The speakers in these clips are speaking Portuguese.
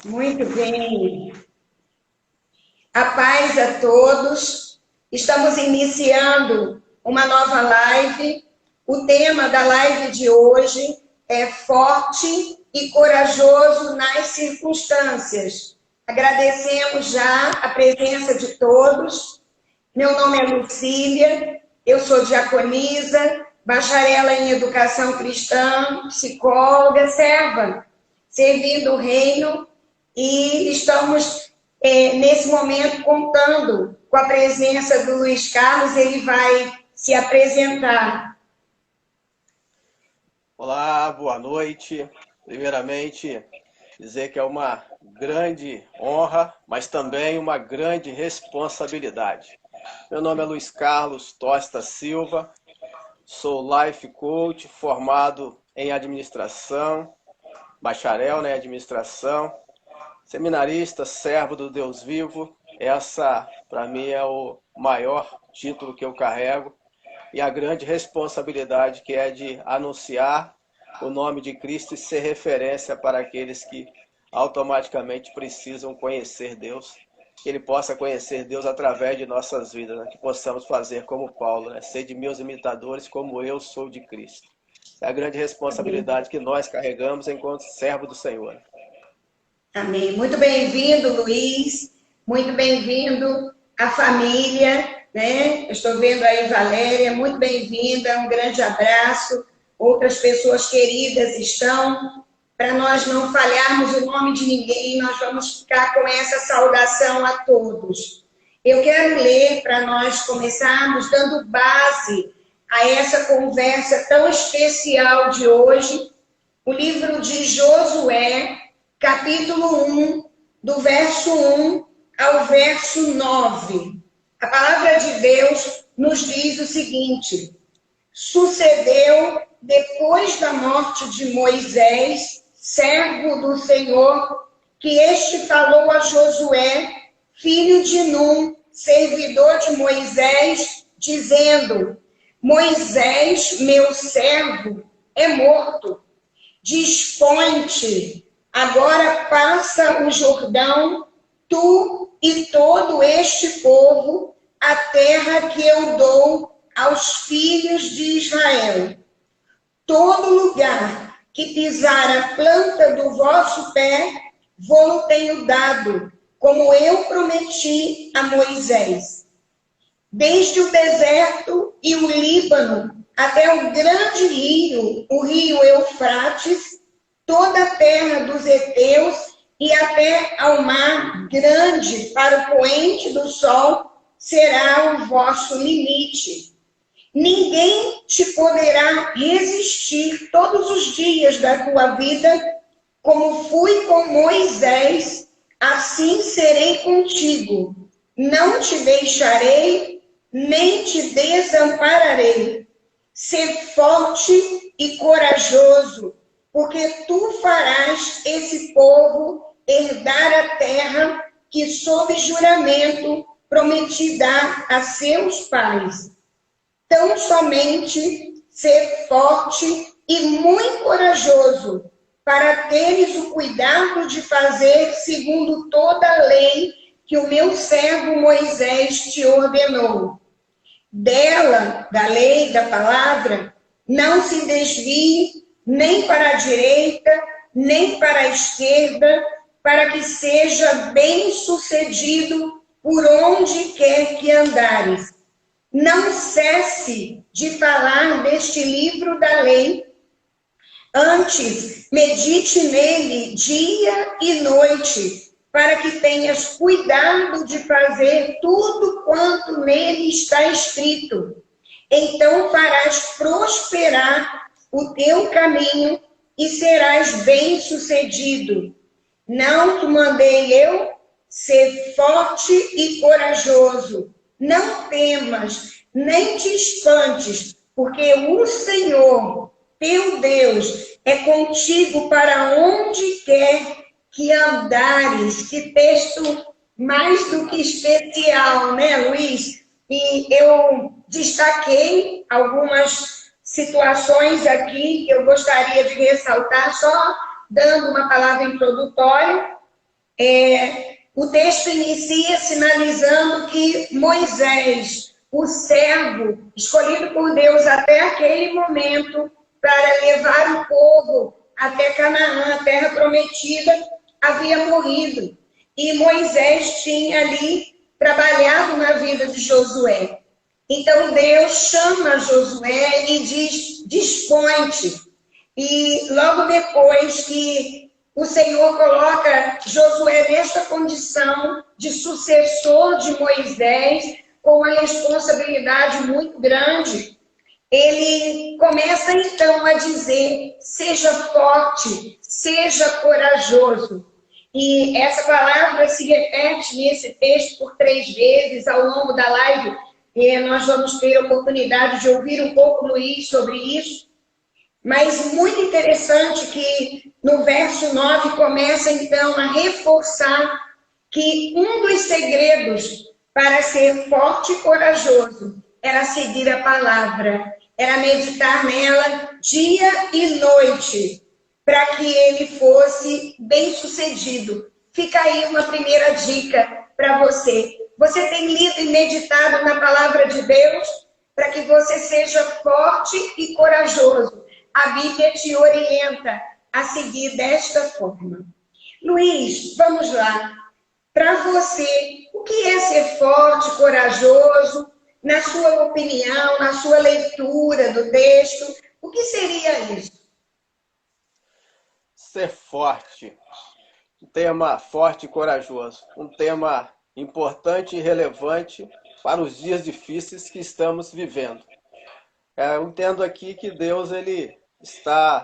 Muito bem. A paz a todos. Estamos iniciando uma nova live. O tema da live de hoje é forte e corajoso nas circunstâncias. Agradecemos já a presença de todos. Meu nome é Lucília, eu sou diaconisa, bacharela em educação cristã, psicóloga, serva, servindo o reino, e estamos nesse momento contando com a presença do Luiz Carlos. Ele vai se apresentar. Olá, boa noite. Primeiramente, dizer que é uma grande honra, mas também uma grande responsabilidade. Meu nome é Luiz Carlos Tosta Silva, sou life coach, formado em administração, bacharel em administração, seminarista, servo do Deus vivo. Essa, para mim, é o maior título que eu carrego e a grande responsabilidade que é de anunciar o nome de Cristo e ser referência para aqueles que automaticamente precisam conhecer Deus, que Ele possa conhecer Deus através de nossas vidas, né? Que possamos fazer como Paulo, né? Ser de meus imitadores como eu sou de Cristo. É a grande responsabilidade que nós carregamos enquanto servo do Senhor. Amém. Muito bem-vindo, Luiz. Muito bem-vindo à família, né? Eu estou vendo aí Valéria, muito bem-vinda, um grande abraço. Outras pessoas queridas estão. Para nós não falharmos o nome de ninguém, nós vamos ficar com essa saudação a todos. Eu quero ler, para nós começarmos, dando base a essa conversa tão especial de hoje, o livro de Josué, capítulo 1, do verso 1 ao verso 9. A palavra de Deus nos diz o seguinte: sucedeu depois da morte de Moisés, servo do Senhor, que este falou a Josué, filho de Num, servidor de Moisés, dizendo: Moisés, meu servo, é morto. Dispõe-te, agora passa o Jordão, tu e todo este povo, a terra que eu dou aos filhos de Israel. Todo lugar que pisar a planta do vosso pé, vou tenho dado, como eu prometi a Moisés. Desde o deserto e o Líbano, até o grande rio, o rio Eufrates, toda a terra dos heteus e até ao mar grande para o poente do sol, será o vosso limite. Ninguém te poderá resistir todos os dias da tua vida, como fui com Moisés, assim serei contigo. Não te deixarei, nem te desampararei. Ser forte e corajoso, porque tu farás esse povo herdar a terra que, sob juramento, prometi dar a seus pais. Tão somente ser forte e muito corajoso, para teres o cuidado de fazer segundo toda a lei que o meu servo Moisés te ordenou. Dela, da lei, da palavra, não se desvie nem para a direita, nem para a esquerda, para que seja bem-sucedido por onde quer que andares. Não cesse de falar deste livro da lei, antes medite nele dia e noite, para que tenhas cuidado de fazer tudo quanto nele está escrito. Então farás prosperar o teu caminho e serás bem-sucedido. Não te mandei eu ser forte e corajoso. Não temas, nem te espantes, porque o Senhor, teu Deus, é contigo para onde quer que andares. Que texto mais do que especial, né, Luiz? E eu destaquei algumas situações aqui que eu gostaria de ressaltar, só dando uma palavra introdutória. O texto inicia sinalizando que Moisés, o servo escolhido por Deus até aquele momento para levar o povo até Canaã, a terra prometida, havia morrido. E Moisés tinha ali trabalhado na vida de Josué. Então Deus chama Josué e diz: dispõe-te. E logo depois que o Senhor coloca Josué nesta condição de sucessor de Moisés, com uma responsabilidade muito grande, ele começa então a dizer: seja forte, seja corajoso. E essa palavra se repete nesse texto por 3 vezes ao longo da live. E nós vamos ter a oportunidade de ouvir um pouco, Luiz, sobre isso. Mas muito interessante que no verso 9 começa então a reforçar que um dos segredos para ser forte e corajoso era seguir a palavra, era meditar nela dia e noite, para que ele fosse bem-sucedido. Fica aí uma primeira dica para você. Você tem lido e meditado na palavra de Deus para que você seja forte e corajoso. A Bíblia te orienta a seguir desta forma. Luiz, vamos lá. Para você, o que é ser forte, corajoso? Na sua opinião, na sua leitura do texto, o que seria isso? Ser forte. Um tema forte e corajoso. Um tema importante e relevante para os dias difíceis que estamos vivendo. Eu entendo aqui que Deus ele está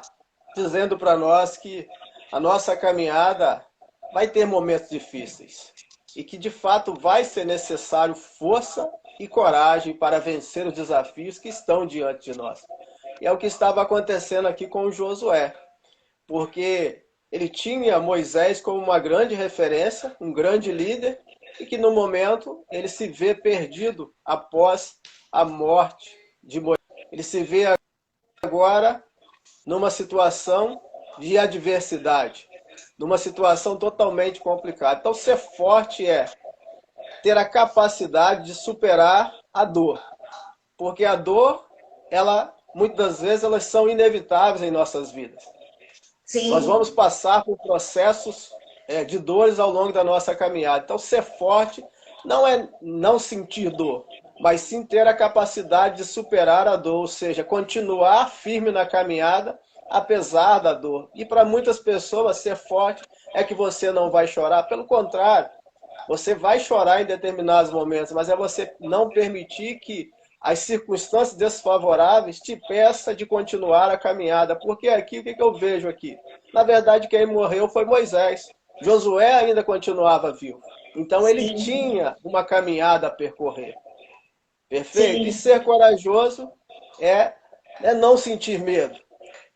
dizendo para nós que a nossa caminhada vai ter momentos difíceis e que de fato vai ser necessário força e coragem para vencer os desafios que estão diante de nós. E é o que estava acontecendo aqui com Josué, porque ele tinha Moisés como uma grande referência, um grande líder, e que no momento ele se vê perdido após a morte de Moisés. Ele se vê agora numa situação de adversidade, numa situação totalmente complicada. Então, ser forte é ter a capacidade de superar a dor, porque a dor, muitas das vezes, elas são inevitáveis em nossas vidas. Sim. Nós vamos passar por processos de dores ao longo da nossa caminhada. Então, ser forte não é não sentir dor, mas sim ter a capacidade de superar a dor, ou seja, continuar firme na caminhada, apesar da dor. E para muitas pessoas, ser forte é que você não vai chorar. Pelo contrário, você vai chorar em determinados momentos, mas é você não permitir que as circunstâncias desfavoráveis te peçam de continuar a caminhada. Porque aqui, o que eu vejo aqui? Na verdade, quem morreu foi Moisés. Josué ainda continuava vivo. Então, ele tinha uma caminhada a percorrer. Perfeito? Sim. E ser corajoso é não sentir medo.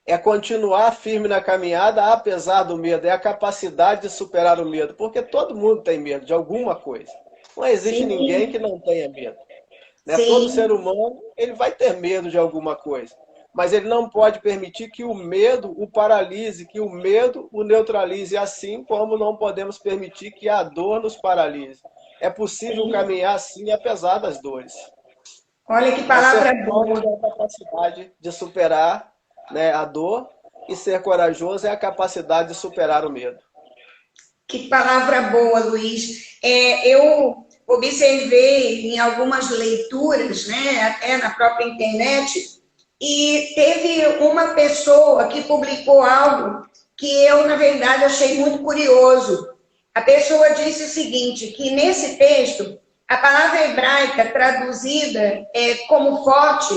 É continuar firme na caminhada, apesar do medo. É a capacidade de superar o medo. Porque todo mundo tem medo de alguma coisa. Não existe ninguém que não tenha medo. Né? Todo ser humano ele vai ter medo de alguma coisa. Mas ele não pode permitir que o medo o paralise, que o medo o neutralize, assim como não podemos permitir que a dor nos paralise. É possível caminhar assim, apesar das dores. Olha que palavra boa. A capacidade de superar, né, a dor, e ser corajoso é a capacidade de superar o medo. Que palavra boa, Luiz. Eu observei em algumas leituras, né, até na própria internet, e teve uma pessoa que publicou algo que eu, na verdade, achei muito curioso. A pessoa disse o seguinte, que nesse texto, a palavra hebraica traduzida como forte,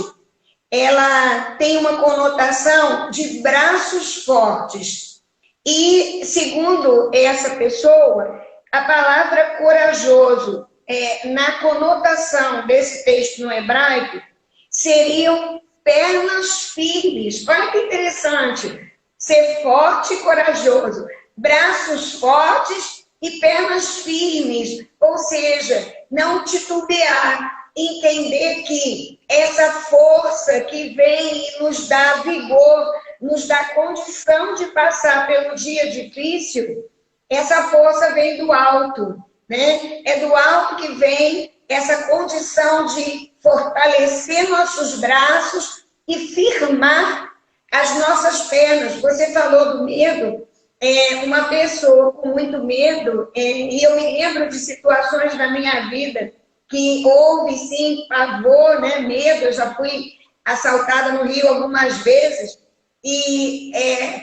ela tem uma conotação de braços fortes. E, segundo essa pessoa, a palavra corajoso, na conotação desse texto no hebraico, seriam pernas firmes. Olha que interessante. Ser forte e corajoso. Braços fortes e pernas firmes. Ou seja, não titubear. Entender que essa força que vem e nos dá vigor, nos dá condição de passar pelo dia difícil, essa força vem do alto, né? É do alto que vem essa condição de fortalecer nossos braços e firmar as nossas pernas. Você falou do medo, uma pessoa com muito medo, e eu me lembro de situações na minha vida que houve, sim, pavor, né, medo. Eu já fui assaltada no Rio algumas vezes, e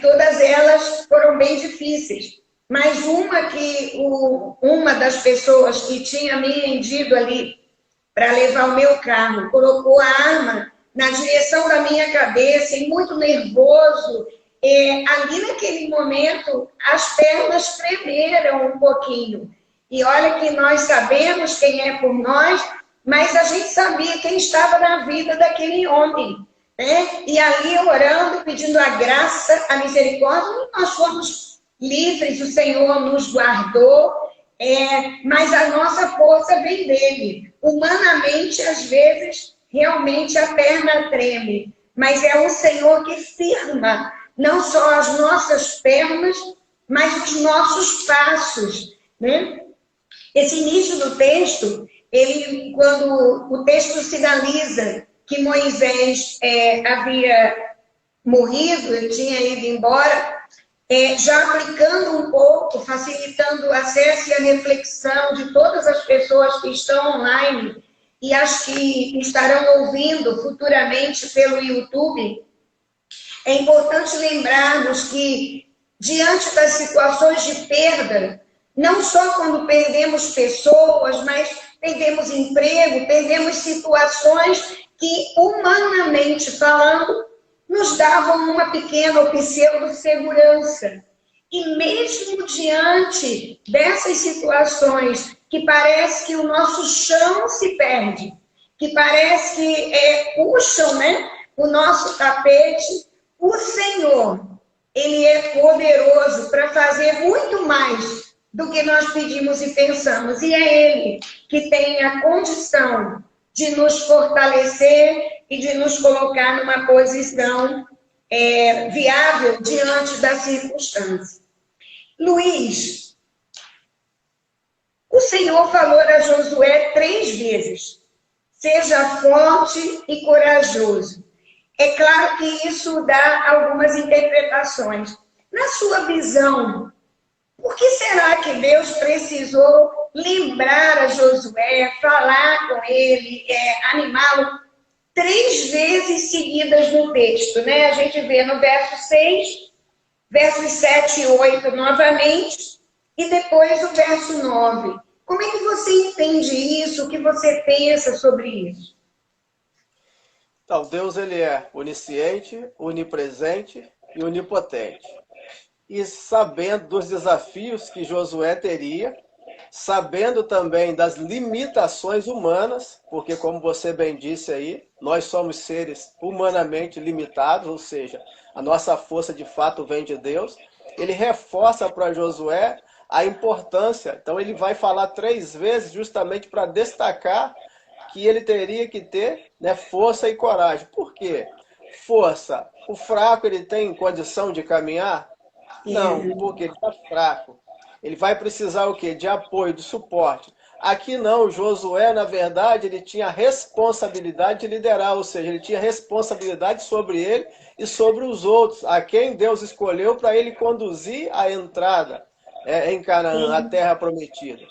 todas elas foram bem difíceis. Mas uma das pessoas que tinha me rendido ali para levar o meu carro colocou a arma na direção da minha cabeça, e muito nervoso. Ali naquele momento, as pernas tremeram um pouquinho. E olha que nós sabemos quem é por nós, mas a gente sabia quem estava na vida daquele homem, né? E ali orando, pedindo a graça, a misericórdia, nós fomos livres, o Senhor nos guardou, mas a nossa força vem dele. Humanamente, às vezes, realmente a perna treme, mas é o Senhor que firma não só as nossas pernas, mas os nossos passos, né? Esse início do texto, quando o texto sinaliza que Moisés havia morrido, ele tinha ido embora, já aplicando um pouco, facilitando o acesso e a reflexão de todas as pessoas que estão online e as que estarão ouvindo futuramente pelo YouTube. É importante lembrarmos que, diante das situações de perda, não só quando perdemos pessoas, mas perdemos emprego, perdemos situações que, humanamente falando, nos davam uma pequena ou pseudo-segurança. E mesmo diante dessas situações que parece que o nosso chão se perde, que parece que puxam, né, o nosso tapete, o Senhor, Ele é poderoso para fazer muito mais do que nós pedimos e pensamos. E é Ele que tem a condição de nos fortalecer e de nos colocar numa posição viável diante das circunstâncias. Luiz, o Senhor falou a Josué 3 vezes: seja forte e corajoso. É claro que isso dá algumas interpretações. Na sua visão, por que será que Deus precisou lembrar a Josué, falar com ele, animá-lo 3 vezes seguidas no texto, né? A gente vê no verso 6, versos 7 e 8 novamente, e depois o verso 9. Como é que você entende isso? O que você pensa sobre isso? Então, Deus ele é onisciente, onipresente e onipotente. E sabendo dos desafios que Josué teria, sabendo também das limitações humanas, porque como você bem disse aí, nós somos seres humanamente limitados, ou seja, a nossa força de fato vem de Deus. Ele reforça para Josué a importância. Então ele vai falar 3 vezes justamente para destacar que ele teria que ter, né, força e coragem. Por quê? Força. O fraco ele tem condição de caminhar? Não, porque ele está fraco. Ele vai precisar o quê? De apoio, de suporte. Aqui não, Josué, na verdade, ele tinha a responsabilidade de liderar, ou seja, ele tinha responsabilidade sobre ele e sobre os outros, a quem Deus escolheu para ele conduzir a entrada em Canaã, a terra prometida.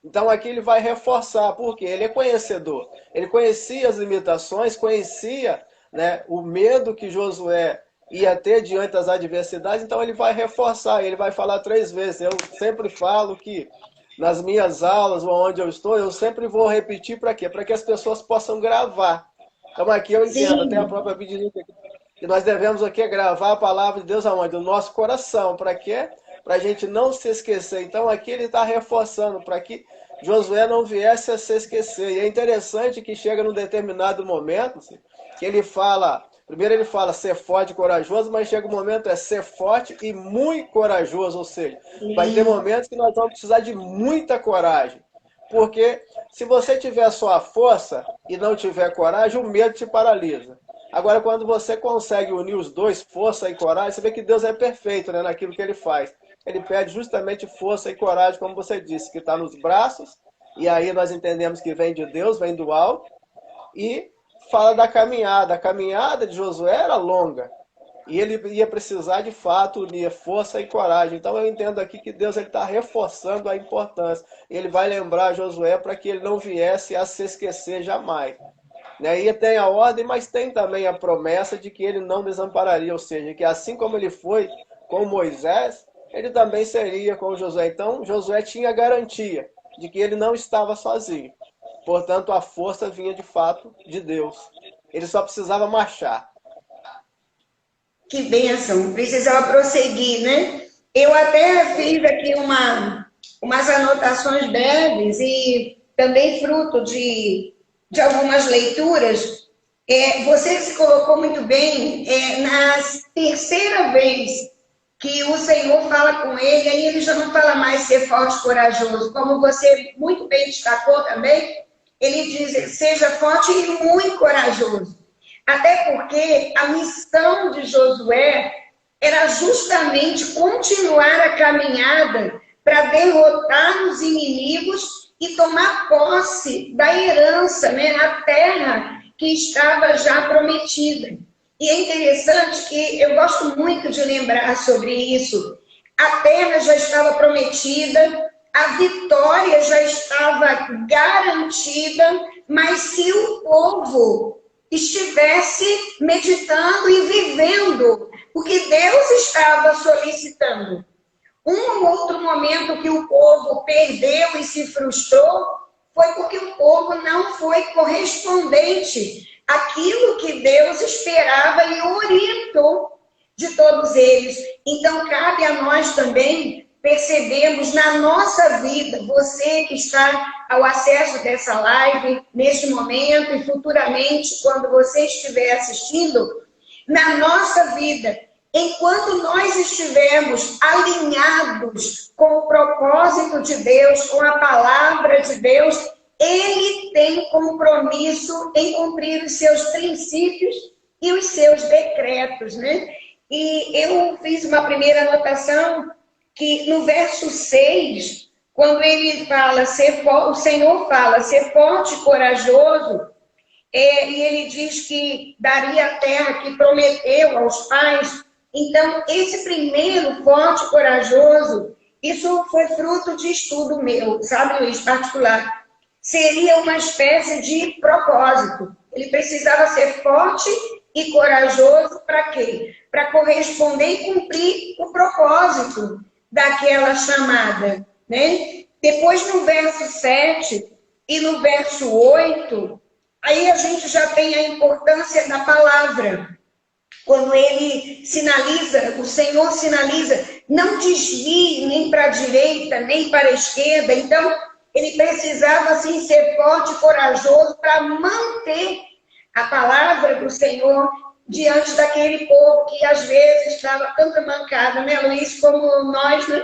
Então aqui ele vai reforçar, porque ele é conhecedor. Ele conhecia as limitações, conhecia, né, o medo que Josué ia ter diante das adversidades, então ele vai reforçar, ele vai falar 3 vezes. Eu sempre falo que nas minhas aulas, ou onde eu estou, eu sempre vou repetir para quê? Para que as pessoas possam gravar. Então aqui eu entendo, até a própria Bíblia que nós devemos aqui gravar a palavra de Deus aonde? No nosso coração. Para quê? Para a gente não se esquecer. Então aqui ele está reforçando para que Josué não viesse a se esquecer. E é interessante que chega num determinado momento que ele fala, primeiro ele fala ser forte e corajoso, mas chega um momento ser forte e muito corajoso, ou seja, vai ter momentos que nós vamos precisar de muita coragem. Porque se você tiver só a força e não tiver coragem, o medo te paralisa. Agora, quando você consegue unir os dois, força e coragem, você vê que Deus é perfeito, né, naquilo que ele faz. ele pede justamente força e coragem, como você disse, que está nos braços, e aí nós entendemos que vem de Deus, vem do alto, e fala da caminhada. A caminhada de Josué era longa, e ele ia precisar, de fato, unir força e coragem. Então eu entendo aqui que Deus está reforçando a importância. Ele vai lembrar Josué para que ele não viesse a se esquecer jamais. E tem a ordem, mas tem também a promessa de que ele não desampararia, ou seja, que assim como ele foi com Moisés, ele também seria com Josué. Então Josué tinha garantia de que ele não estava sozinho. Portanto, a força vinha de fato de Deus. Ele só precisava marchar. Que bênção, precisava prosseguir, né? Eu até fiz aqui umas anotações breves e também fruto de algumas leituras. Você se colocou muito bem na terceira vez que o Senhor fala com ele, aí ele já não fala mais ser forte e corajoso, como você muito bem destacou também, ele diz, seja forte e muito corajoso. Até porque a missão de Josué era justamente continuar a caminhada para derrotar os inimigos e tomar posse da herança, né, a terra que estava já prometida. E é interessante que eu gosto muito de lembrar sobre isso. A terra já estava prometida, a vitória já estava garantida, mas se o povo estivesse meditando e vivendo o que Deus estava solicitando. Um outro momento que o povo perdeu e se frustrou foi porque o povo não foi correspondente àquilo que Deus esperava e orientou de todos eles. Então, cabe a nós também percebermos na nossa vida, você que está ao acesso dessa live, neste momento e futuramente, quando você estiver assistindo, na nossa vida, enquanto nós estivermos alinhados com o propósito de Deus, com a palavra de Deus, Ele tem compromisso em cumprir os seus princípios e os seus decretos, né? E eu fiz uma primeira anotação que no verso 6, quando ele fala, o Senhor fala, ser forte e corajoso, e ele diz que daria a terra que prometeu aos pais. Então, esse primeiro forte e corajoso, isso foi fruto de estudo meu, sabe, Luiz, particular. Seria uma espécie de propósito. Ele precisava ser forte e corajoso para quê? Para corresponder e cumprir o propósito daquela chamada, né? Depois, no verso 7 e no verso 8, aí a gente já tem a importância da palavra. Quando ele sinaliza, o Senhor sinaliza, não desvie nem para a direita, nem para a esquerda. Então, ele precisava, assim, ser forte e corajoso para manter a palavra do Senhor diante daquele povo que, às vezes, estava tanta mancada, né, Luiz, como nós, né?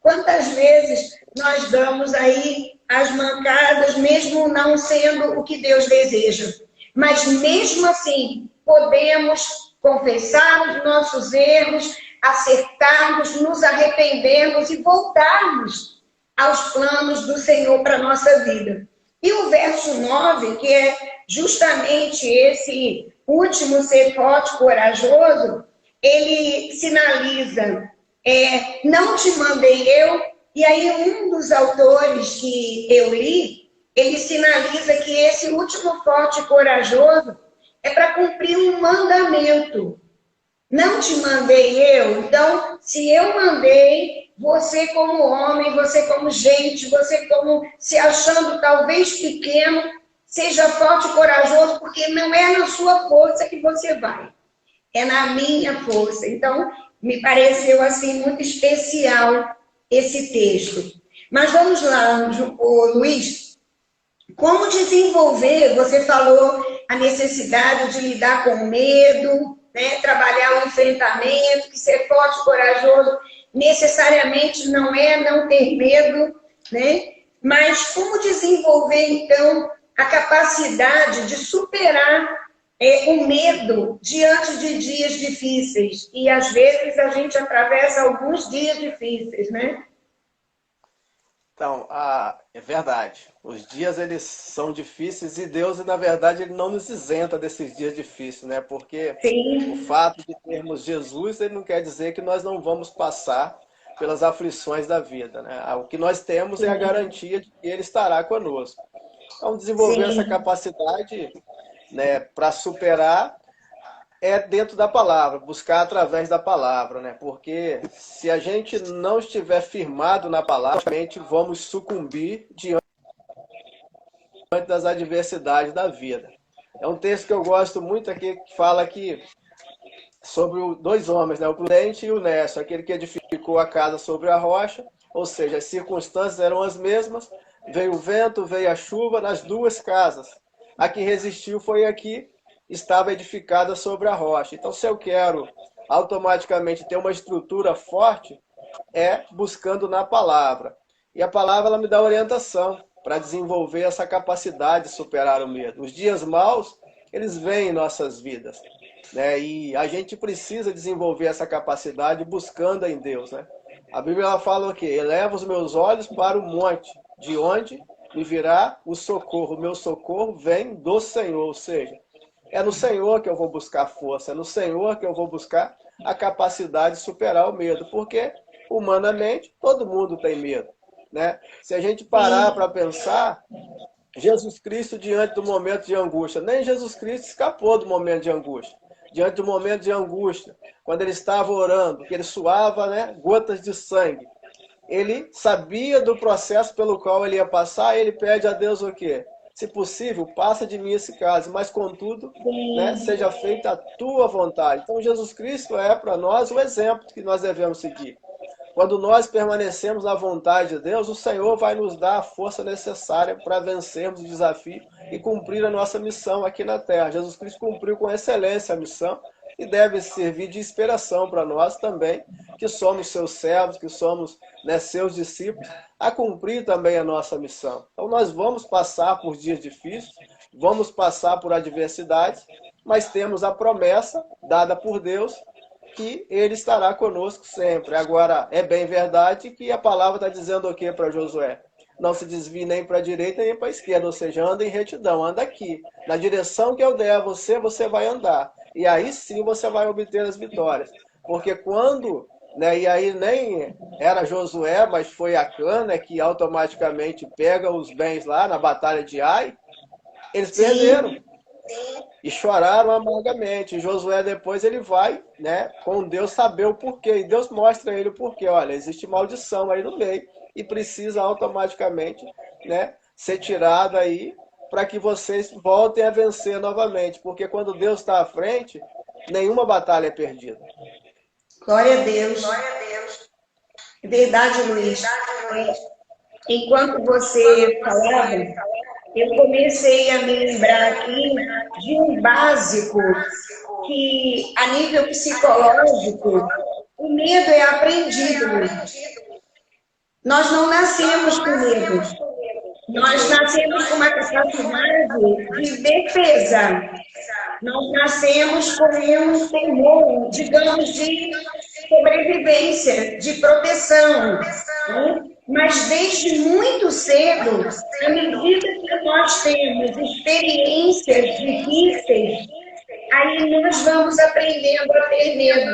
Quantas vezes nós damos aí as mancadas, mesmo não sendo o que Deus deseja. Mas, mesmo assim, podemos confessar os nossos erros, acertarmos, nos arrependermos e voltarmos aos planos do Senhor para a nossa vida. E o verso 9, que é justamente esse último ser forte, corajoso, ele sinaliza, não te mandei eu, e aí um dos autores que eu li, ele sinaliza que esse último forte e corajoso é para cumprir um mandamento. Não te mandei eu, então, se eu mandei, você como homem, você como gente, você como se achando talvez pequeno, seja forte e corajoso, porque não é na sua força que você vai, é na minha força. Então, me pareceu assim muito especial esse texto. Mas vamos lá, Luiz, como desenvolver, você falou a necessidade de lidar com o medo, né, trabalhar o enfrentamento, que ser forte e corajoso necessariamente não é não ter medo, né? Mas como desenvolver, então, a capacidade de superar o medo diante de dias difíceis. E às vezes a gente atravessa alguns dias difíceis, né? Então, é verdade. Os dias eles são difíceis e Deus, na verdade, ele não nos isenta desses dias difíceis, né? Porque o Sim, fato de termos Jesus, ele não quer dizer que nós não vamos passar pelas aflições da vida, né? O que nós temos é a garantia de que ele estará conosco. Então, desenvolver essa sim, capacidade, né, para superar é dentro da palavra, buscar através da palavra, né? Porque se a gente não estiver firmado na palavra, realmente vamos sucumbir diante das adversidades da vida. É um texto que eu gosto muito aqui, que fala que sobre dois homens, né? O prudente e o nécio, aquele que edificou a casa sobre a rocha, ou seja, as circunstâncias eram as mesmas, veio o vento, veio a chuva nas duas casas. A que resistiu foi a que estava edificada sobre a rocha. Então, se eu quero automaticamente ter uma estrutura forte, é buscando na palavra. E a palavra ela me dá orientação para desenvolver essa capacidade de superar o medo. Os dias maus, eles vêm em nossas vidas, né? E a gente precisa desenvolver essa capacidade buscando em Deus, né? A Bíblia ela fala o quê? Eleva os meus olhos para o monte, de onde me virá o socorro. O meu socorro vem do Senhor, ou seja, é no Senhor que eu vou buscar força, é no Senhor que eu vou buscar a capacidade de superar o medo, porque humanamente todo mundo tem medo, né? Se a gente parar sim, para pensar, Jesus Cristo diante do momento de angústia, nem Jesus Cristo escapou do momento de angústia. Diante do momento de angústia, quando ele estava orando, que ele suava, né, gotas de sangue, ele sabia do processo pelo qual ele ia passar, e ele pede a Deus o quê? Se possível, passa de mim esse caso, mas contudo, né, sim. seja feita a tua vontade. Então Jesus Cristo é para nós o exemplo que nós devemos seguir. Quando nós permanecemos na vontade de Deus, o Senhor vai nos dar a força necessária para vencermos o desafio e cumprir a nossa missão aqui na Terra. Jesus Cristo cumpriu com excelência a missão e deve servir de inspiração para nós também, que somos seus servos, que somos, né, seus discípulos, a cumprir também a nossa missão. Então nós vamos passar por dias difíceis, vamos passar por adversidades, mas temos a promessa dada por Deus que ele estará conosco sempre. Agora, é bem verdade que a palavra está dizendo o que para Josué? Não se desvie nem para a direita nem para a esquerda, ou seja, anda em retidão, anda aqui. Na direção que eu der a você, você vai andar. E aí sim você vai obter as vitórias. Porque quando, né, e aí nem era Josué, mas foi Acã, né, que automaticamente pega os bens lá na batalha de Ai, eles perderam Sim, e choraram amargamente. E Josué depois ele vai, né, com Deus saber o porquê. E Deus mostra a ele o porquê. Olha, existe maldição aí no meio e precisa automaticamente, né, ser tirada aí para que vocês voltem a vencer novamente. Porque quando Deus está à frente, nenhuma batalha é perdida. glória a Deus. Verdade, Luiz. Enquanto você falava, eu comecei a me lembrar aqui de um básico que, a nível psicológico, o medo é aprendido, Luiz. Nós não nascemos com medo. Nós nascemos com uma capacidade de defesa. Nós nascemos com um temor, digamos, de sobrevivência, de proteção. Né? Mas desde muito cedo, à medida que nós temos experiências difíceis, aí nós vamos aprendendo a ter medo.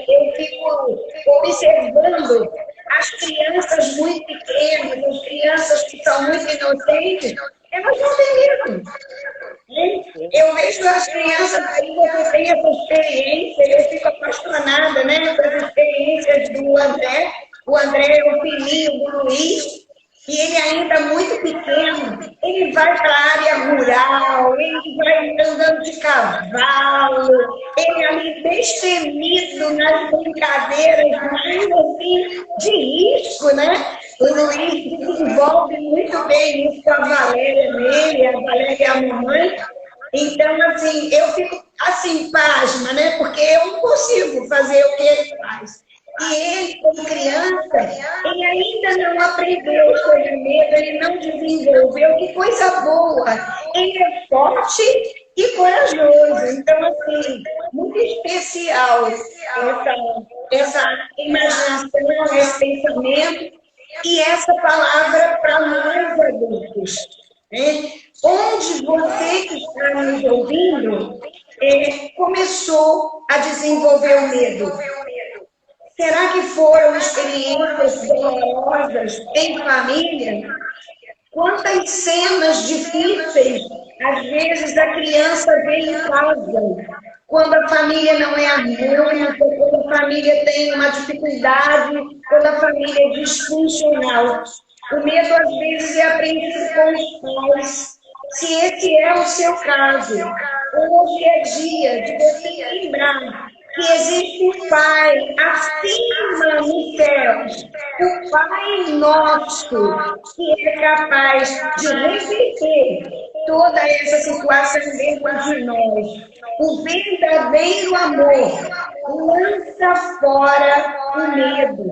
Eu fico observando as crianças muito pequenas, as crianças que são muito inocentes, elas não têm medo. Eu vejo as crianças aí, você tem essa experiência, eu fico apaixonada, né, pelas experiências do André. O André é o filhinho do Luiz, e ele ainda muito pequeno, ele vai para a área rural, ele vai andando de cavalo, ele ali destemido nas brincadeiras, mais assim, de risco, né? O Luiz desenvolve muito bem isso com a Valéria nele, a Valéria e a mamãe. Então, assim, eu fico assim, pasma, né? Porque eu não consigo fazer o que ele faz. E ele, como criança, ele ainda não aprendeu sobre medo, ele não desenvolveu. Que coisa boa! Ele é forte e corajoso. Então, assim, muito especial essa imaginação, esse pensamento e essa palavra para nós adultos. Né? Onde você que está nos ouvindo começou a desenvolver o medo? Será que foram experiências dolorosas em família? Quantas cenas difíceis, às vezes, a criança vê em casa, quando a família não é harmônica, quando a família tem uma dificuldade, quando a família é disfuncional. O medo, às vezes, é aprendido com os pais. Se esse é o seu caso, hoje é dia de você lembrar que existe um Pai acima nos céus, o Pai nosso, que é capaz de reverter toda essa situação dentro de nós. O verdadeiro amor lança fora o medo.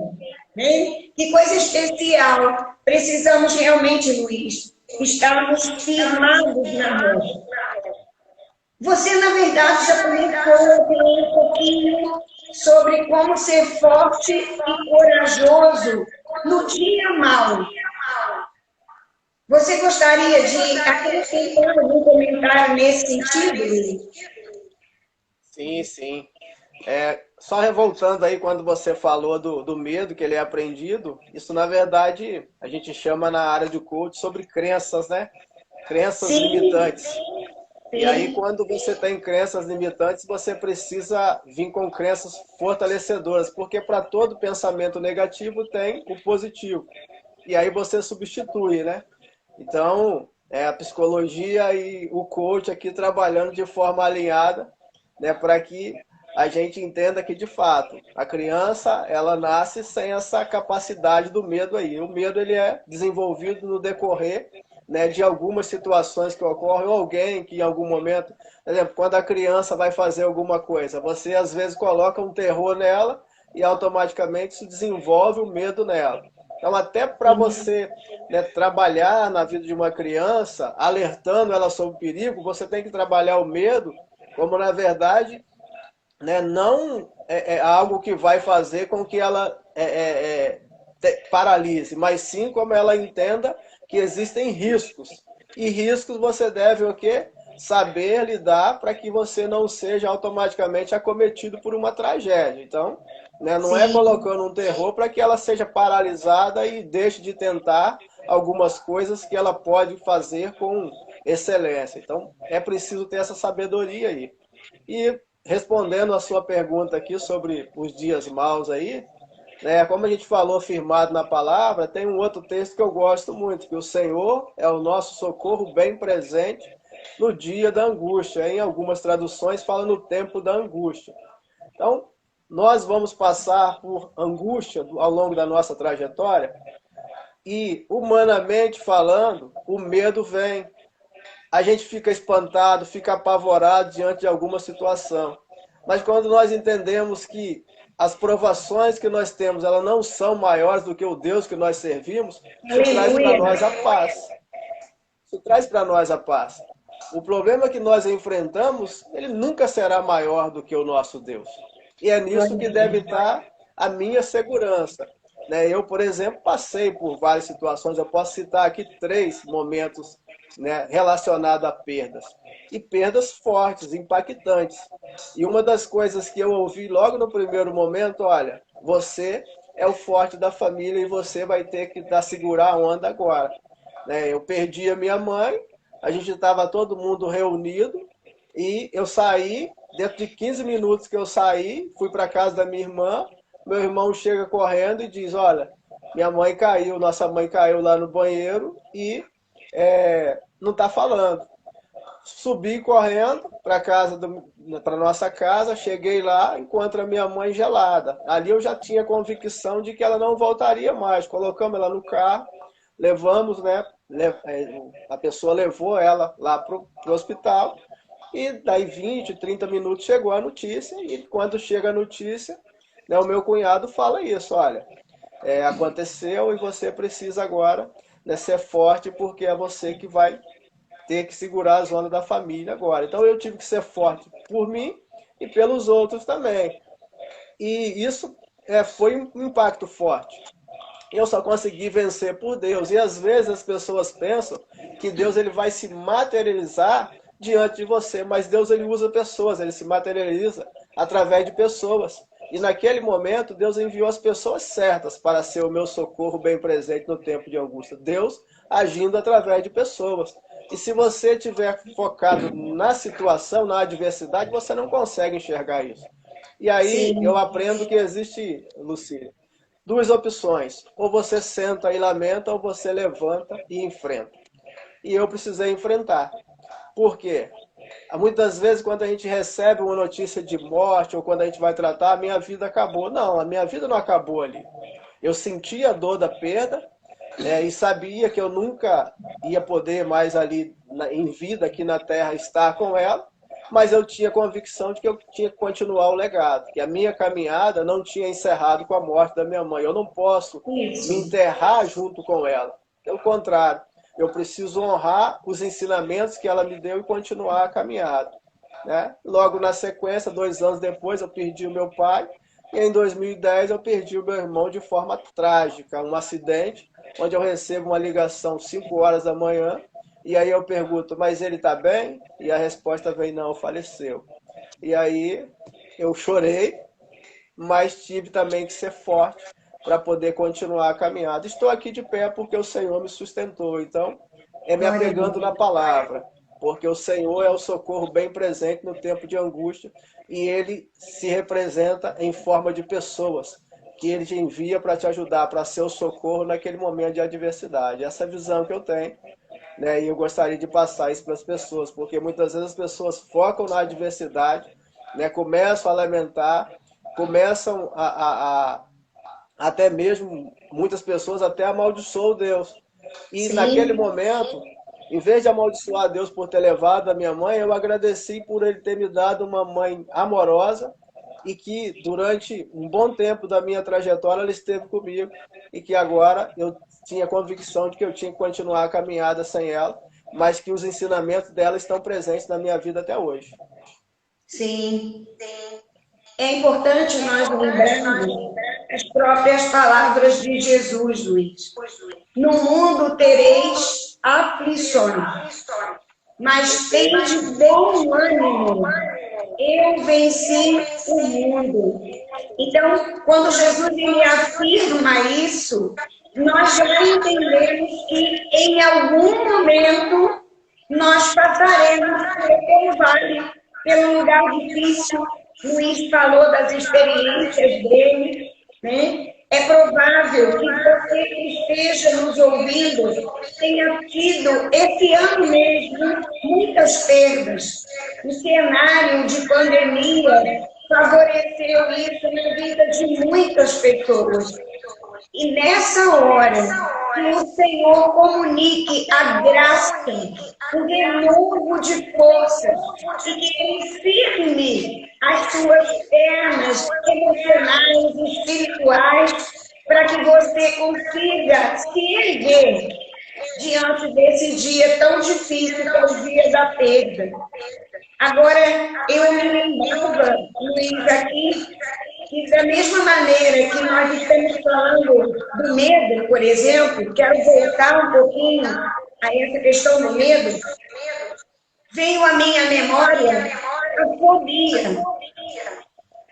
Né? Que coisa especial. Precisamos realmente, Luiz, estarmos firmados na rocha. Você, na verdade, já comentou um pouquinho sobre como ser forte e corajoso no dia mau. Você gostaria de acrescentar algum comentário nesse sentido, Luiz? Sim, sim. Só revoltando aí quando você falou do medo que ele é aprendido, isso na verdade a gente chama na área de coach sobre crenças, né? Crenças limitantes. E aí, quando você tem crenças limitantes, você precisa vir com crenças fortalecedoras, porque para todo pensamento negativo tem o positivo. E aí você substitui, né? Então, a psicologia e o coach aqui trabalhando de forma alinhada, né, para que a gente entenda que, de fato, a criança, ela nasce sem essa capacidade do medo aí. O medo, ele é desenvolvido no decorrer, né, de algumas situações que ocorrem, ou alguém que em algum momento, por exemplo, quando a criança vai fazer alguma coisa, você às vezes coloca um terror nela e automaticamente se desenvolve o medo nela. Então, até para você, né, trabalhar na vida de uma criança, alertando ela sobre o perigo, você tem que trabalhar o medo como, na verdade, né, não é algo que vai fazer com que ela paralise, mas sim como ela entenda que existem riscos. E riscos você deve o quê? Saber lidar para que você não seja automaticamente acometido por uma tragédia. Então, né, não é colocando um terror para que ela seja paralisada e deixe de tentar algumas coisas que ela pode fazer com excelência. Então, é preciso ter essa sabedoria aí. E respondendo a sua pergunta aqui sobre os dias maus aí, né, como a gente falou firmado na palavra, tem um outro texto que eu gosto muito, que o Senhor é o nosso socorro bem presente no dia da angústia. Em algumas traduções fala no tempo da angústia. Então, nós vamos passar por angústia ao longo da nossa trajetória e, humanamente falando, o medo vem. A gente fica espantado, fica apavorado diante de alguma situação. Mas quando nós entendemos que as provações que nós temos, elas não são maiores do que o Deus que nós servimos, isso traz para nós a paz. Isso traz para nós a paz. O problema que nós enfrentamos, ele nunca será maior do que o nosso Deus. E é nisso que deve estar a minha segurança. Né? Eu, por exemplo, passei por várias situações, eu posso citar aqui 3 momentos, né, relacionados a perdas. E perdas fortes, impactantes. E uma das coisas que eu ouvi logo no primeiro momento, olha, você é o forte da família e você vai ter que segurar a onda agora. Né? Eu perdi a minha mãe, a gente estava todo mundo reunido e eu saí, dentro de 15 minutos que eu saí, fui para a casa da minha irmã, meu irmão chega correndo e diz, olha, minha mãe caiu, nossa mãe caiu lá no banheiro e não está falando. Subi correndo para nossa casa, cheguei lá, encontro a minha mãe gelada. Ali eu já tinha convicção de que ela não voltaria mais. Colocamos ela no carro, levamos, né? A pessoa levou ela lá para o hospital e daí 20, 30 minutos chegou a notícia e quando chega a notícia, né, o meu cunhado fala isso, olha, aconteceu e você precisa agora, né, ser forte porque é você que vai ter que segurar a zona da família agora. Então eu tive que ser forte por mim e pelos outros também. E isso foi um impacto forte. Eu só consegui vencer por Deus. E às vezes as pessoas pensam que Deus ele vai se materializar diante de você, mas Deus ele usa pessoas, ele se materializa através de pessoas. E naquele momento Deus enviou as pessoas certas para ser o meu socorro bem presente no tempo de angústia. Deus agindo através de pessoas. E se você estiver focado na situação, na adversidade, você não consegue enxergar isso. E aí eu aprendo que existe, Lucília, duas opções. Ou você senta e lamenta, ou você levanta e enfrenta. E eu precisei enfrentar. Por quê? Muitas vezes, quando a gente recebe uma notícia de morte, ou quando a gente vai tratar, a minha vida acabou. Não, a minha vida não acabou ali. Eu senti a dor da perda, e sabia que eu nunca ia poder mais ali, em vida, aqui na Terra, estar com ela. Mas eu tinha convicção de que eu tinha que continuar o legado, que a minha caminhada não tinha encerrado com a morte da minha mãe. Eu não posso me enterrar junto com ela. Pelo contrário, eu preciso honrar os ensinamentos que ela me deu e continuar a caminhada. Né? Logo na sequência, 2 anos depois, eu perdi o meu pai. E em 2010 eu perdi o meu irmão de forma trágica, um acidente, onde eu recebo uma ligação 5 horas da manhã. E aí eu pergunto, mas ele está bem? E a resposta vem, não, faleceu. E aí eu chorei, mas tive também que ser forte para poder continuar a caminhada. Estou aqui de pé porque o Senhor me sustentou. Então, me apegando na palavra, porque o Senhor é o socorro bem presente no tempo de angústia e Ele se representa em forma de pessoas que Ele te envia para te ajudar, para ser o socorro naquele momento de adversidade. Essa é a visão que eu tenho. Né? E eu gostaria de passar isso para as pessoas, porque muitas vezes as pessoas focam na adversidade, né? Começam a lamentar, começam até mesmo, muitas pessoas até amaldiçoam Deus. E naquele momento, em vez de amaldiçoar Deus por ter levado a minha mãe, eu agradeci por Ele ter me dado uma mãe amorosa e que durante um bom tempo da minha trajetória ela esteve comigo e que agora eu tinha convicção de que eu tinha que continuar a caminhada sem ela, mas que os ensinamentos dela estão presentes na minha vida até hoje. Sim. É importante nós lembrarmos as próprias palavras de Jesus, Luiz. No mundo tereis aflições, mas tende bom ânimo. Eu venci o mundo. Então, quando Jesus ele afirma isso, nós já entendemos que em algum momento nós passaremos pelo vale, pelo lugar difícil. Luiz falou das experiências dele, né? É provável que você que esteja nos ouvindo tenha tido esse ano mesmo muitas perdas. O cenário de pandemia favoreceu isso na vida de muitas pessoas. E nessa hora, que o Senhor comunique a graça, o renovo de forças, e que Ele firme as suas pernas emocionais e espirituais, para que você consiga se erguer diante desse dia tão difícil que é o dia da perda. Agora, eu me lembrava, Luiz, aqui, que da mesma maneira que nós estamos falando do medo, por exemplo, quero voltar um pouquinho a essa questão do medo, veio à minha memória a fobia,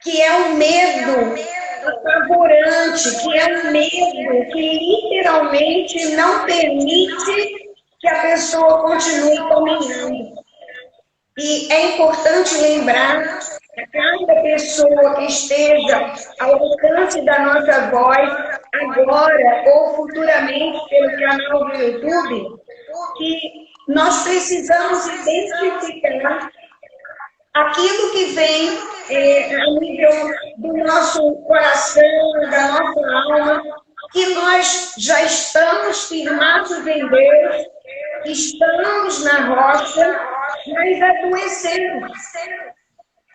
que é um medo apavorante, que é um medo que literalmente não permite que a pessoa continue caminhando. E é importante lembrar a cada pessoa que esteja ao alcance da nossa voz, agora ou futuramente pelo canal do YouTube, que nós precisamos identificar aquilo que vem a nível do nosso coração, da nossa alma, que nós já estamos firmados em Deus, estamos na rocha, mas adoecemos.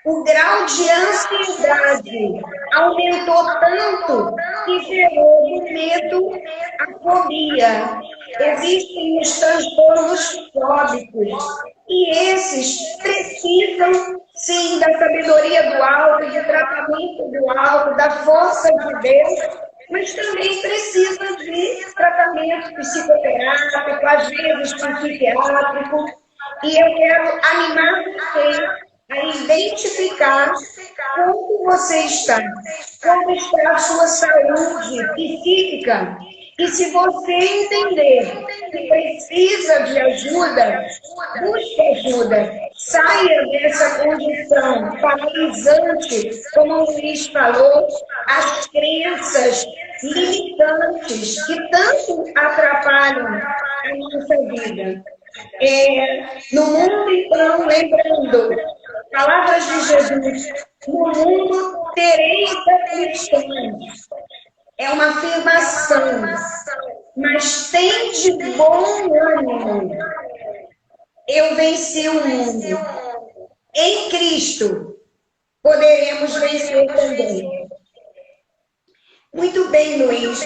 O grau de ansiedade aumentou tanto que gerou do medo a fobia. Existem os transtornos fóbicos. E esses precisam, sim, da sabedoria do alto, do tratamento do alto, da força de Deus, mas também precisa de tratamento psicoterápico, às vezes psiquiátrico. E eu quero animar você a identificar como você está, como está a sua saúde psíquica. E se você entender que precisa de ajuda, busque ajuda. Saia dessa condição paralisante, como o Luiz falou, as crenças limitantes que tanto atrapalham a nossa vida. No mundo, então, lembrando, palavras de Jesus, no mundo tereis aflições. É uma afirmação, mas tem de bom ânimo. Eu venci o mundo. Em Cristo, poderemos vencer também. Muito bem, Luiz.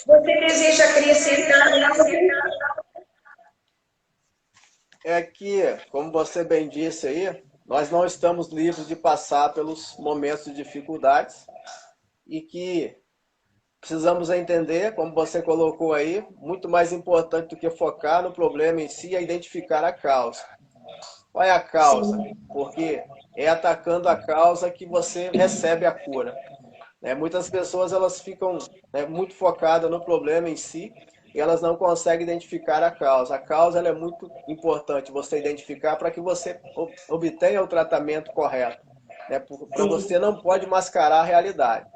Você deseja acrescentar algo? É que, como você bem disse aí, nós não estamos livres de passar pelos momentos de dificuldades e que precisamos entender, como você colocou aí, muito mais importante do que focar no problema em si, é identificar a causa. Qual é a causa? Sim. Porque é atacando a causa que você recebe a cura. Muitas pessoas elas ficam muito focadas no problema em si e elas não conseguem identificar a causa. A causa ela é muito importante você identificar para que você obtenha o tratamento correto. Para você não pode mascarar a realidade.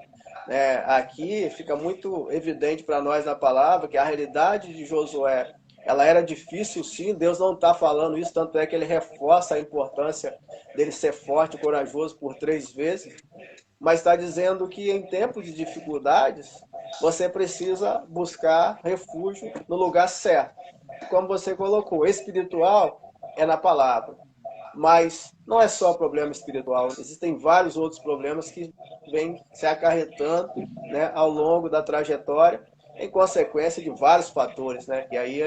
Aqui fica muito evidente para nós na palavra que a realidade de Josué ela era difícil, sim. Deus não está falando isso, tanto é que ele reforça a importância dele ser forte e corajoso por 3 vezes, mas está dizendo que em tempos de dificuldades você precisa buscar refúgio no lugar certo. Como você colocou, espiritual é na palavra. Mas não é só problema espiritual, existem vários outros problemas que vêm se acarretando ao longo da trajetória, em consequência de vários fatores, que aí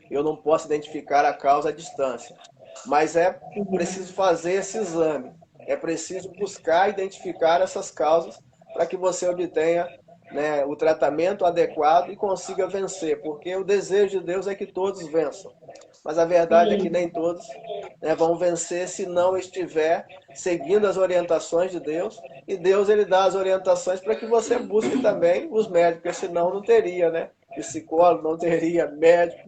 eu não posso identificar a causa à distância. Mas é preciso fazer esse exame, é preciso buscar identificar essas causas para que você obtenha o tratamento adequado e consiga vencer, porque o desejo de Deus é que todos vençam. Mas a verdade é que nem todos vão vencer se não estiver seguindo as orientações de Deus. E Deus ele dá as orientações para que você busque também os médicos, porque senão não teria, psicólogo, não teria médico.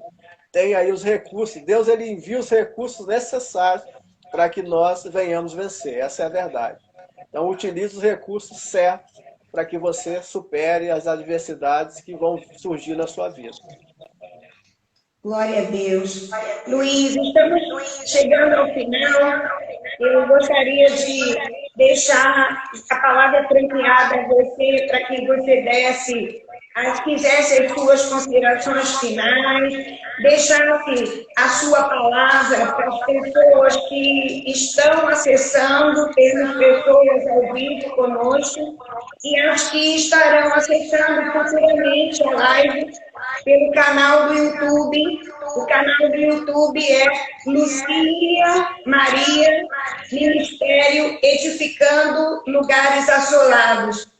Tem aí os recursos. Deus ele envia os recursos necessários para que nós venhamos vencer. Essa é a verdade. Então utilize os recursos certos para que você supere as adversidades que vão surgir na sua vida. Glória a Deus. Luiz, estamos chegando ao final. Eu gostaria de deixar a palavra franqueada a você, para que você fizesse as suas considerações finais, deixasse a sua palavra para as pessoas que estão acessando, temos pessoas ao vivo conosco, e as que estarão acessando futuramente a live pelo canal do YouTube. O canal do YouTube é Lucília Maria Ministério Edificando Lugares Assolados.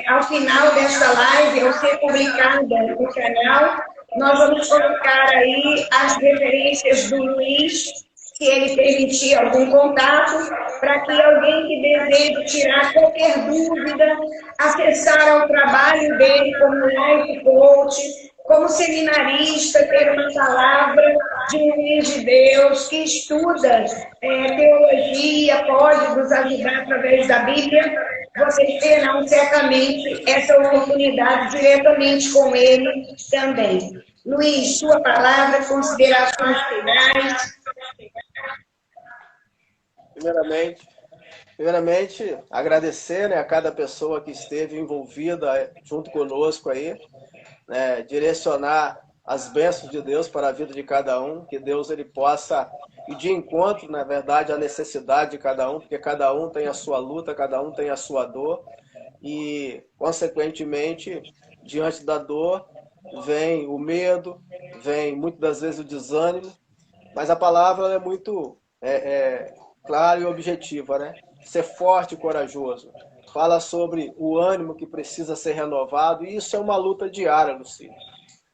Ao final desta live, ao ser publicada no canal, nós vamos colocar aí as referências do Luiz, se ele permitir algum contato, para que alguém que deseje tirar qualquer dúvida, acessar ao trabalho dele como life coach, como seminarista, ter uma palavra de um homem de Deus que estuda teologia, pode nos ajudar através da Bíblia. Vocês terão certamente essa oportunidade diretamente com ele também. Luiz, sua palavra, considerações finais. Primeiramente, agradecer a cada pessoa que esteve envolvida junto conosco aí, direcionar as bênçãos de Deus para a vida de cada um, que Deus ele possa ir de encontro, na verdade, à necessidade de cada um, porque cada um tem a sua luta, cada um tem a sua dor, e, consequentemente, diante da dor, vem o medo, vem muitas das vezes o desânimo, mas a palavra é muito clara e objetiva, né? Ser forte e corajoso. Fala sobre o ânimo que precisa ser renovado, e isso é uma luta diária, Lucília.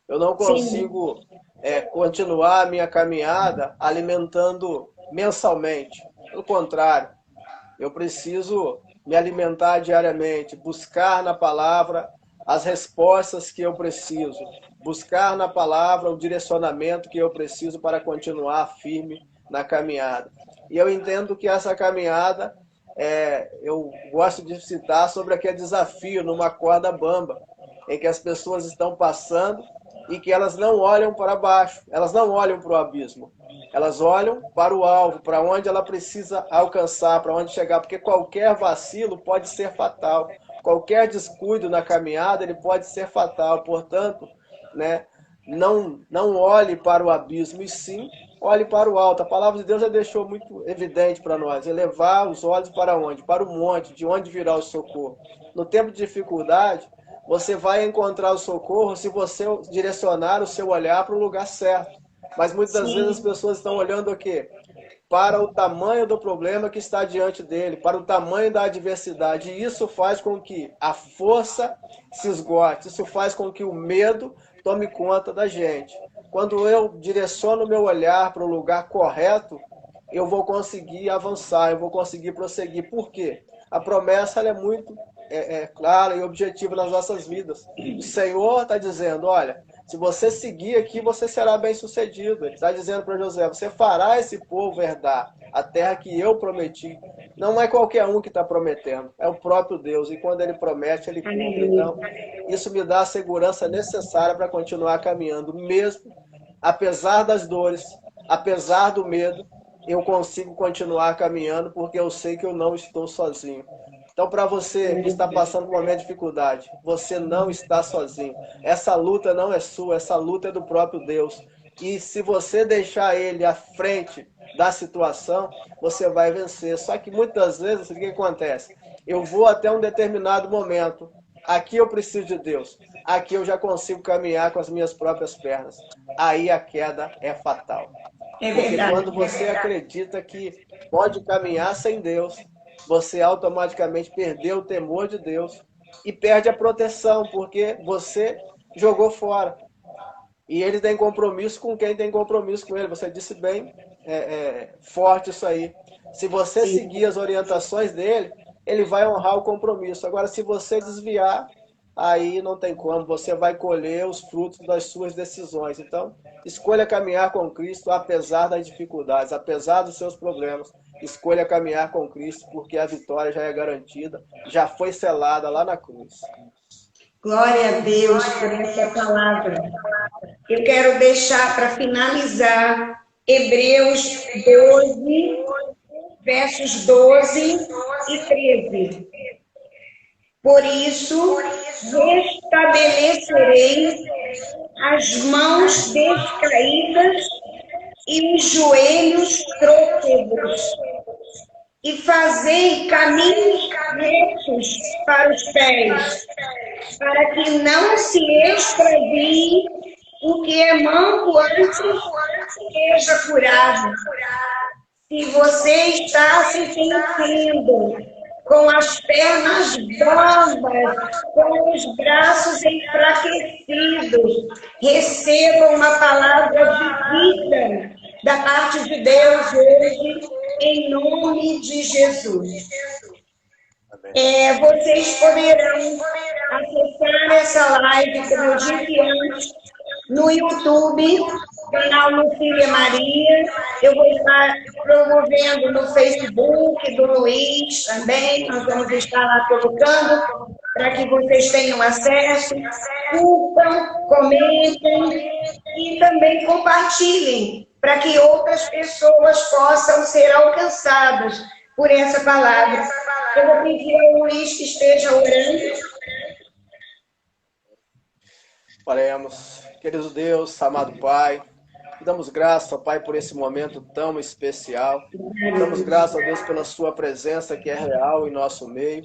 Eu não consigo continuar a minha caminhada alimentando mensalmente. Pelo contrário, eu preciso me alimentar diariamente, buscar na palavra as respostas que eu preciso, buscar na palavra o direcionamento que eu preciso para continuar firme na caminhada. E eu entendo que essa caminhada, eu gosto de citar sobre aquele desafio numa corda bamba, em que as pessoas estão passando e que elas não olham para baixo, elas não olham para o abismo. Elas olham para o alvo, para onde ela precisa alcançar, para onde chegar, porque qualquer vacilo pode ser fatal. Qualquer descuido na caminhada, ele pode ser fatal. Portanto, né, não olhe para o abismo, e sim olhe para o alto. A palavra de Deus já deixou muito evidente para nós. Elevar os olhos para onde? Para o monte, de onde virá o socorro. No tempo de dificuldade, você vai encontrar o socorro se você direcionar o seu olhar para o lugar certo. Mas muitas das vezes as pessoas estão olhando o quê? Para o tamanho do problema que está diante dele, para o tamanho da adversidade. E isso faz com que a força se esgote, isso faz com que o medo tome conta da gente. Quando eu direciono o meu olhar para o lugar correto, eu vou conseguir avançar, eu vou conseguir prosseguir. Por quê? A promessa ela é muito clara e objetiva nas nossas vidas. O Senhor está dizendo, olha, se você seguir aqui, você será bem sucedido. Ele está dizendo para José, você fará esse povo herdar a terra que eu prometi. Não é qualquer um que está prometendo, é o próprio Deus. E quando ele promete, ele cumpre. Então, isso me dá a segurança necessária para continuar caminhando. Mesmo, apesar das dores, apesar do medo, eu consigo continuar caminhando porque eu sei que eu não estou sozinho. Então, para você que está passando por uma momento de dificuldade, você não está sozinho. Essa luta não é sua, essa luta é do próprio Deus. E se você deixar Ele à frente da situação, você vai vencer. Só que muitas vezes, o que acontece? Eu vou até um determinado momento. Aqui eu preciso de Deus. Aqui eu já consigo caminhar com as minhas próprias pernas. Aí a queda é fatal. Porque quando você acredita que pode caminhar sem Deus, você automaticamente perdeu o temor de Deus e perde a proteção, porque você jogou fora. E ele tem compromisso com quem tem compromisso com ele. Você disse bem forte isso aí. Se você seguir as orientações dele, ele vai honrar o compromisso. Agora, se você desviar, aí não tem como. Você vai colher os frutos das suas decisões. Então, escolha caminhar com Cristo, apesar das dificuldades, apesar dos seus problemas. Escolha caminhar com Cristo, porque a vitória já é garantida, já foi selada lá na cruz. Glória a Deus por essa palavra. Eu quero deixar para finalizar Hebreus 12, versos 12 e 13. Por isso, restabelecerei as mãos descaídas e os joelhos trôpegos, e fazei caminhos retos para os pés, para que não se extravie o que é manco antes seja curado. Se você está se sentindo com as pernas bambas, com os braços enfraquecidos, receba uma palavra de vida da parte de Deus hoje, em nome de Jesus. Vocês poderão acessar essa live, como eu disse antes, no YouTube, canal Lucília Maria. Eu vou estar promovendo no Facebook do Luiz também. Nós vamos estar lá colocando para que vocês tenham acesso. Curtam, comentem e também compartilhem para que outras pessoas possam ser alcançadas por essa palavra. Eu vou pedir ao Luiz que esteja orando. Oremos. Querido Deus, amado Pai, damos graças, Pai, por esse momento tão especial. Damos graças a Deus pela sua presença que é real em nosso meio.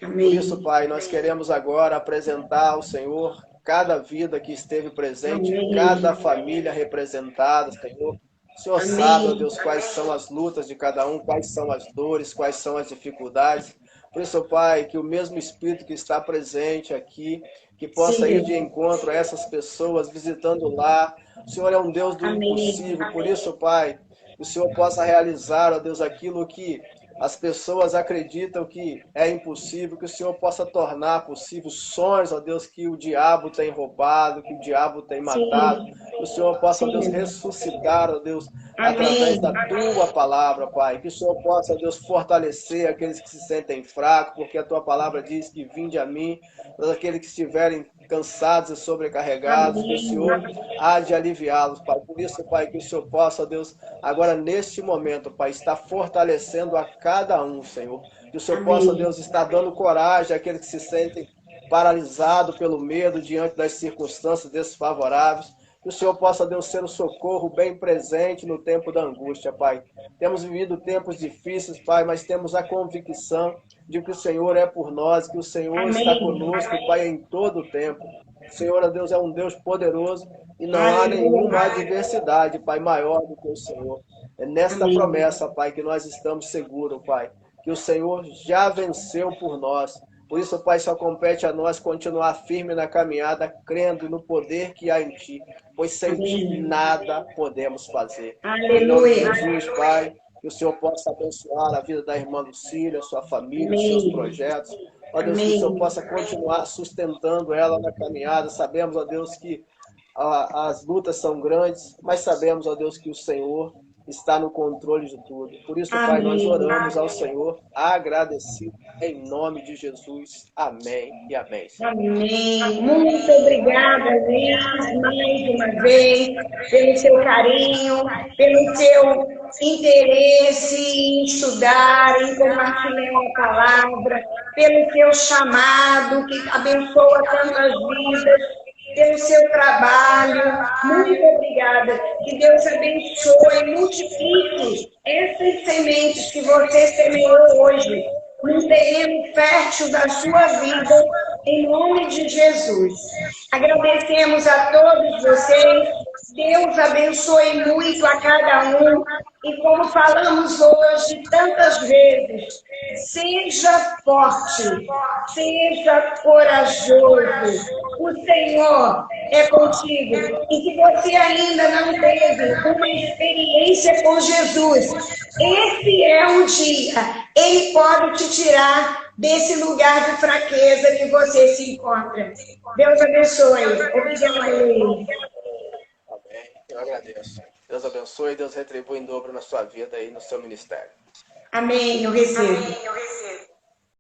Amém. Por isso, Pai, nós queremos agora apresentar ao Senhor cada vida que esteve presente, cada família representada, Senhor. O Senhor sabe, ó Deus, quais são as lutas de cada um, quais são as dores, quais são as dificuldades. Por isso, Pai, que o mesmo Espírito que está presente aqui, que possa ir de encontro a essas pessoas, visitando lá. O Senhor é um Deus do impossível. Por isso, Pai, que o Senhor possa realizar, ó Deus, aquilo que as pessoas acreditam que é impossível, que o Senhor possa tornar possível sonhos, ó Deus, que o diabo tem roubado, que o diabo tem matado. Que o Senhor possa, ó Deus, ressuscitar, ó Deus, através da tua palavra, Pai. Que o Senhor possa, ó Deus, fortalecer aqueles que se sentem fracos, porque a tua palavra diz que vinde a mim, todos aqueles que estiverem cansados e sobrecarregados, que o Senhor há de aliviá-los, Pai. Por isso, Pai, que o Senhor possa, Deus, agora neste momento, Pai, estar fortalecendo a cada um, Senhor. Que o Senhor possa, Deus, estar dando coragem àqueles que se sentem paralisados pelo medo diante das circunstâncias desfavoráveis. Que o Senhor possa, Deus, ser o socorro bem presente no tempo da angústia, Pai. Temos vivido tempos difíceis, Pai, mas temos a convicção de que o Senhor é por nós, que o Senhor está conosco, Pai, em todo o tempo. O Senhor, ó Deus, é um Deus poderoso e não há nenhuma adversidade, Pai, maior do que o Senhor. É nesta promessa, Pai, que nós estamos seguros, Pai, que o Senhor já venceu por nós. Por isso, Pai, só compete a nós continuar firme na caminhada, crendo no poder que há em Ti, pois sem Ti nada podemos fazer. Em nome de Jesus, Pai, que o Senhor possa abençoar a vida da irmã Lucília, sua família, os seus projetos. Ó Deus, que o Senhor possa continuar sustentando ela na caminhada. Sabemos, ó Deus, que as lutas são grandes, mas sabemos, ó Deus, que o Senhor está no controle de tudo. Por isso, Pai, nós oramos ao Senhor, agradecido, em nome de Jesus. Amém e amém. Amém. Muito obrigada, Luiz, mais uma vez, pelo seu carinho, pelo seu interesse em estudar, em compartilhar a palavra, pelo seu chamado que abençoa tantas vidas, pelo seu trabalho. Muito obrigada. Que Deus abençoe e multiplique essas sementes que você semeou hoje no terreno fértil da sua vida, em nome de Jesus. Agradecemos a todos vocês. Deus abençoe muito a cada um. E como falamos hoje tantas vezes, seja forte, seja corajoso. O Senhor é contigo. E se você ainda não teve uma experiência com Jesus, esse é o dia. Ele pode te tirar desse lugar de fraqueza que você se encontra. Deus abençoe. Obrigada, Luiz. Amém. Eu agradeço. Deus abençoe e Deus retribui em dobro na sua vida e no seu ministério. Amém. Eu recebo.